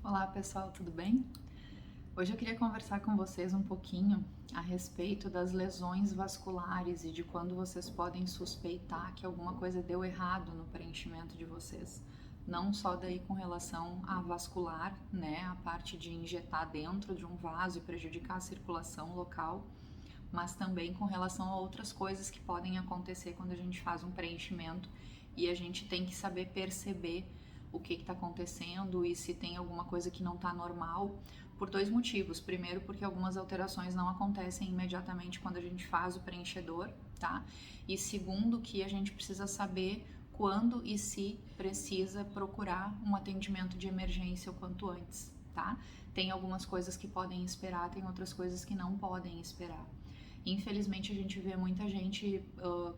Olá pessoal, tudo bem? Hoje eu queria conversar com vocês um pouquinho a respeito das lesões vasculares e de quando vocês podem suspeitar que alguma coisa deu errado no preenchimento de vocês. Não só daí com relação à vascular, né, a parte de injetar dentro de um vaso e prejudicar a circulação local, mas também com relação a outras coisas que podem acontecer quando a gente faz um preenchimento e a gente tem que saber perceber o que está acontecendo e se tem alguma coisa que não está normal, por dois motivos. Primeiro, porque algumas alterações não acontecem imediatamente quando a gente faz o preenchedor, tá? E segundo, que a gente precisa saber quando e se precisa procurar um atendimento de emergência o quanto antes, tá? Tem algumas coisas que podem esperar, tem outras coisas que não podem esperar. Infelizmente, a gente vê muita gente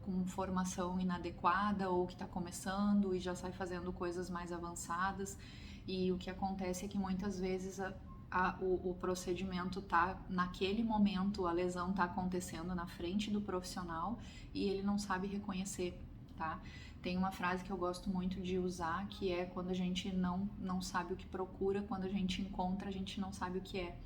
com formação inadequada ou que está começando e já sai fazendo coisas mais avançadas. E o que acontece é que muitas vezes o procedimento tá naquele momento, a lesão está acontecendo na frente do profissional e ele não sabe reconhecer, tá? Tem uma frase que eu gosto muito de usar que é: quando a gente não sabe o que procura, quando a gente encontra, a gente não sabe o que é.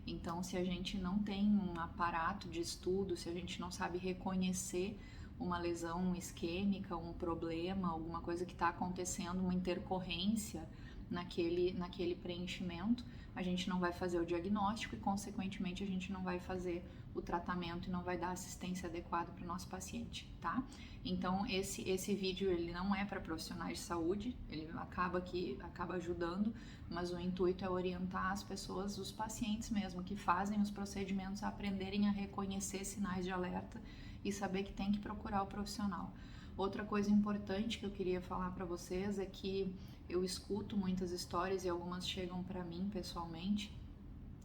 Então, se a gente não tem um aparato de estudo, se a gente não sabe reconhecer uma lesão isquêmica, um problema, alguma coisa que está acontecendo, uma intercorrência naquele preenchimento, a gente não vai fazer o diagnóstico e, consequentemente, a gente não vai fazer o tratamento e não vai dar assistência adequada para o nosso paciente, tá? Então, esse vídeo ele não é para profissionais de saúde, ele acaba ajudando, mas o intuito é orientar as pessoas, os pacientes mesmo, que fazem os procedimentos, a aprenderem a reconhecer sinais de alerta e saber que tem que procurar o profissional. Outra coisa importante que eu queria falar para vocês é que eu escuto muitas histórias e algumas chegam para mim pessoalmente,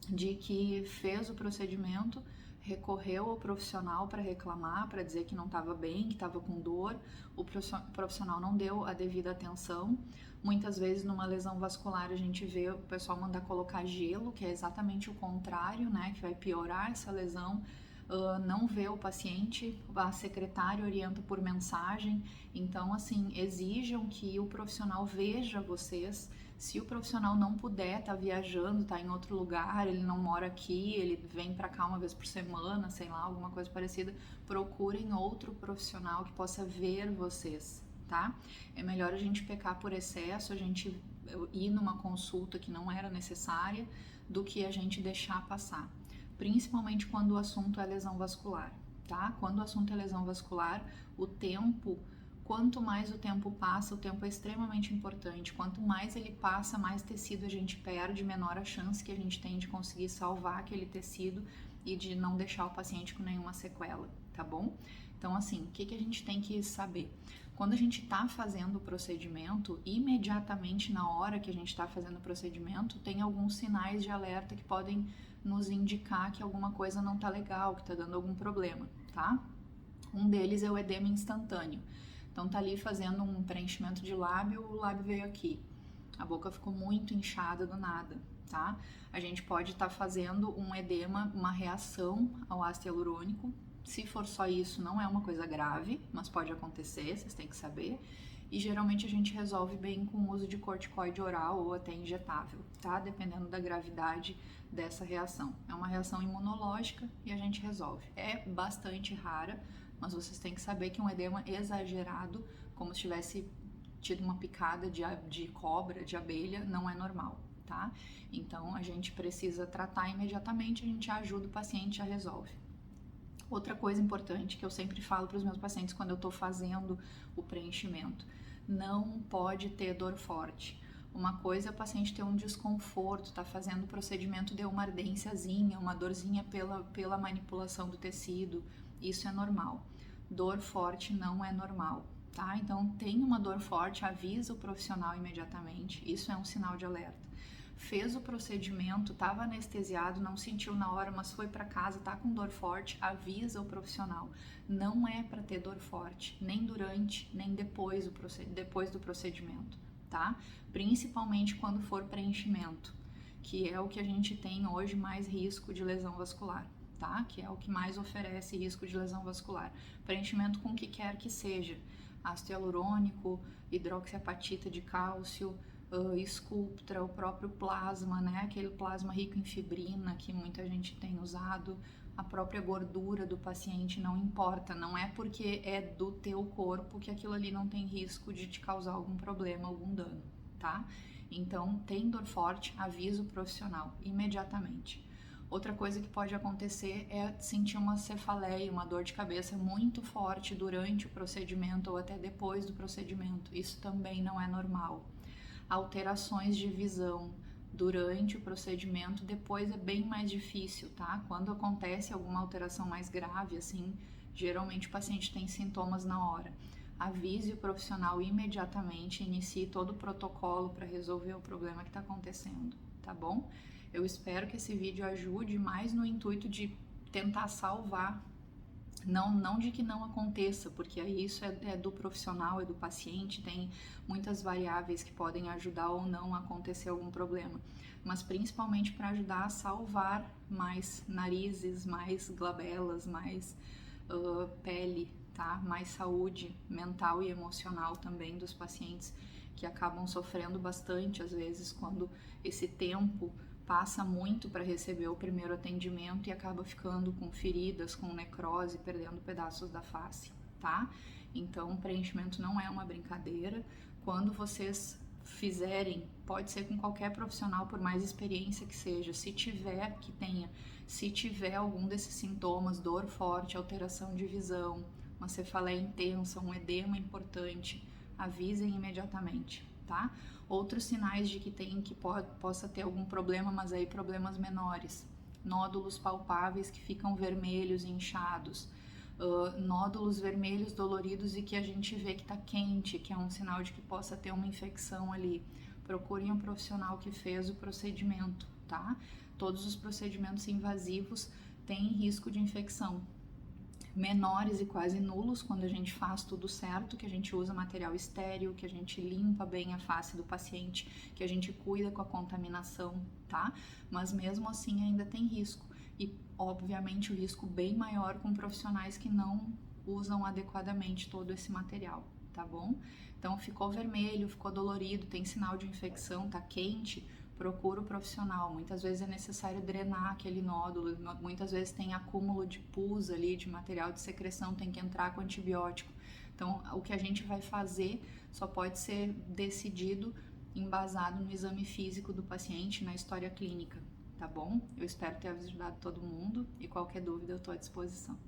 de que fez o procedimento, recorreu ao profissional para reclamar, para dizer que não estava bem, que estava com dor, o profissional não deu a devida atenção. Muitas vezes numa lesão vascular a gente vê o pessoal mandar colocar gelo, que é exatamente o contrário, né, que vai piorar essa lesão. Não vê o paciente, a secretária orienta por mensagem. Então, assim, exijam que o profissional veja vocês. Se o profissional não puder, tá viajando, tá em outro lugar, ele não mora aqui, ele vem para cá uma vez por semana, sei lá, alguma coisa parecida, procurem outro profissional que possa ver vocês, tá? É melhor a gente pecar por excesso, a gente ir numa consulta que não era necessária, do que a gente deixar passar. Principalmente quando o assunto é lesão vascular, tá? Quando o assunto é lesão vascular, o tempo, quanto mais o tempo passa, o tempo é extremamente importante. Quanto mais ele passa, mais tecido a gente perde, menor a chance que a gente tem de conseguir salvar aquele tecido e de não deixar o paciente com nenhuma sequela, tá bom? Então, assim, o que a gente tem que saber? Quando a gente está fazendo o procedimento, imediatamente na hora que a gente está fazendo o procedimento, tem alguns sinais de alerta que podem nos indicar que alguma coisa não tá legal, que tá dando algum problema, tá? Um deles é o edema instantâneo. Então tá ali fazendo um preenchimento de lábio, o lábio veio aqui. A boca ficou muito inchada do nada, tá? A gente pode estar fazendo um edema, uma reação ao ácido hialurônico. Se for só isso, não é uma coisa grave, mas pode acontecer, vocês têm que saber. E geralmente a gente resolve bem com o uso de corticoide oral ou até injetável, tá? Dependendo da gravidade dessa reação. É uma reação imunológica e a gente resolve. É bastante rara, mas vocês têm que saber que um edema exagerado, como se tivesse tido uma picada de cobra, de abelha, não é normal, tá? Então a gente precisa tratar imediatamente, a gente ajuda o paciente, já resolve. Outra coisa importante que eu sempre falo para os meus pacientes quando eu estou fazendo o preenchimento: não pode ter dor forte. Uma coisa é o paciente ter um desconforto, tá fazendo o procedimento, deu uma ardênciazinha, uma dorzinha pela manipulação do tecido, isso é normal. Dor forte não é normal, tá? Então, tem uma dor forte, avisa o profissional imediatamente, isso é um sinal de alerta. Fez o procedimento, estava anestesiado, não sentiu na hora, mas foi para casa, tá com dor forte, avisa o profissional. Não é para ter dor forte, nem durante, nem depois do procedimento, tá? Principalmente quando for preenchimento, que é o que a gente tem hoje mais risco de lesão vascular, tá? Que é o que mais oferece risco de lesão vascular. Preenchimento com o que quer que seja, ácido hialurônico, hidroxiapatita de cálcio, Sculptra, o próprio plasma, né? Aquele plasma rico em fibrina que muita gente tem usado, a própria gordura do paciente, não importa, não é porque é do teu corpo que aquilo ali não tem risco de te causar algum problema, algum dano, tá? Então, tem dor forte, avisa o profissional imediatamente. Outra coisa que pode acontecer é sentir uma cefaleia, uma dor de cabeça muito forte durante o procedimento ou até depois do procedimento. Isso também não é normal. Alterações de visão durante o procedimento, depois é bem mais difícil, tá? Quando acontece alguma alteração mais grave, assim, geralmente o paciente tem sintomas na hora. Avise o profissional imediatamente, inicie todo o protocolo para resolver o problema que está acontecendo, tá bom? Eu espero que esse vídeo ajude mais no intuito de tentar salvar, não de que não aconteça, porque aí isso é do profissional, é do paciente, tem muitas variáveis que podem ajudar ou não a acontecer algum problema, mas principalmente para ajudar a salvar mais narizes, mais glabelas, mais pele, tá? Mais saúde mental e emocional também dos pacientes que acabam sofrendo bastante às vezes quando esse tempo passa muito para receber o primeiro atendimento e acaba ficando com feridas, com necrose, perdendo pedaços da face, tá? Então, preenchimento não é uma brincadeira. Quando vocês fizerem, pode ser com qualquer profissional, por mais experiência que seja, se tiver algum desses sintomas, dor forte, alteração de visão, uma cefaleia intensa, um edema importante, avisem imediatamente, tá? Outros sinais de que possa ter algum problema, mas aí problemas menores. Nódulos palpáveis que ficam vermelhos e inchados. Nódulos vermelhos doloridos e que a gente vê que está quente, que é um sinal de que possa ter uma infecção ali. Procurem um profissional que fez o procedimento, tá? Todos os procedimentos invasivos têm risco de infecção. Menores e quase nulos quando a gente faz tudo certo, que a gente usa material estéril, que a gente limpa bem a face do paciente, que a gente cuida com a contaminação, tá? Mas mesmo assim ainda tem risco e obviamente o risco bem maior com profissionais que não usam adequadamente todo esse material, tá bom? Então ficou vermelho, ficou dolorido, tem sinal de infecção, tá quente, procura o profissional. Muitas vezes é necessário drenar aquele nódulo, muitas vezes tem acúmulo de pus ali, de material de secreção, tem que entrar com antibiótico. Então, o que a gente vai fazer só pode ser decidido embasado no exame físico do paciente, na história clínica, tá bom? Eu espero ter ajudado todo mundo e qualquer dúvida eu estou à disposição.